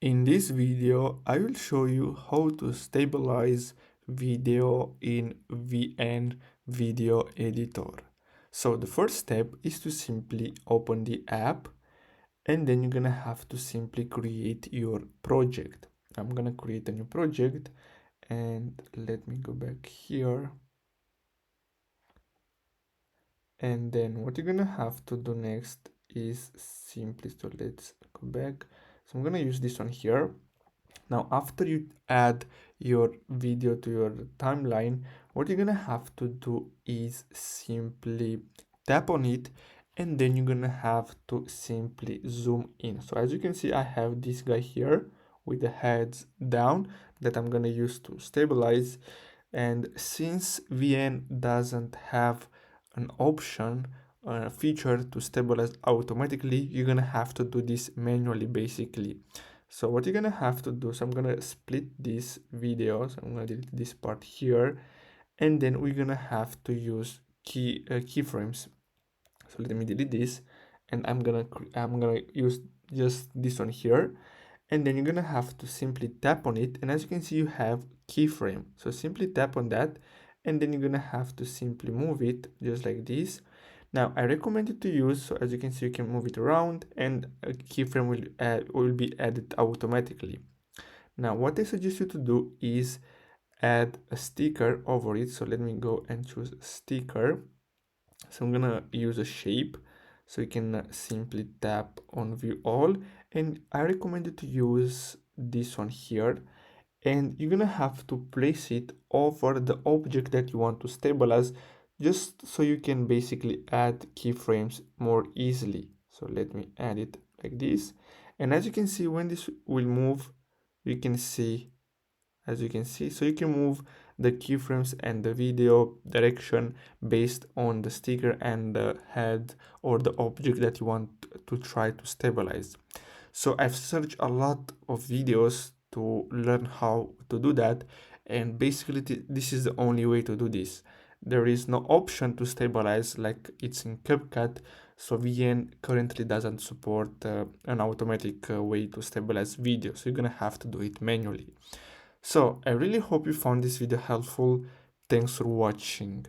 In this video, I will show you how to stabilize video in VN Video Editor. So the first step is to simply open the app, and then you're gonna have to simply create your project. I'm gonna create a new project, and let me go back here. And then what you're gonna have to do next is simply, so let's go back. So I'm gonna use this one here. Now, after you add your video to your timeline, what you're gonna have to do is simply tap on it, and then you're gonna have to simply zoom in. So as you can see, I have this guy here with the heads down that I'm gonna use to stabilize. And since VN doesn't have an option, a feature to stabilize automatically, you're gonna have to do this manually basically. So what you're gonna have to do, so I'm gonna split this video, so I'm gonna delete this part here, and then we're gonna have to use keyframes. So let me delete this, and I'm gonna use just this one here, and then you're gonna have to simply tap on it, and as you can see, you have keyframe. So simply tap on that, and then you're gonna have to simply move it just like this. Now I recommend it to use, so as you can see, you can move it around, and a keyframe will be added automatically. Now what I suggest you to do is add a sticker over it. So let me go and choose sticker. So I'm gonna use a shape, so you can simply tap on view all, and I recommend you to use this one here, and you're gonna have to place it over the object that you want to stabilize, just so you can basically add keyframes more easily. So let me add it like this, and as you can see, when this will move, you can see, as you can see, so you can move the keyframes and the video direction based on the sticker and the head or the object that you want to try to stabilize. So I've searched a lot of videos to learn how to do that, and basically this is the only way to do this. There is no option to stabilize like it's in CapCut, so VN currently doesn't support an automatic way to stabilize video, so you're gonna have to do it manually. So I really hope you found this video helpful. Thanks for watching.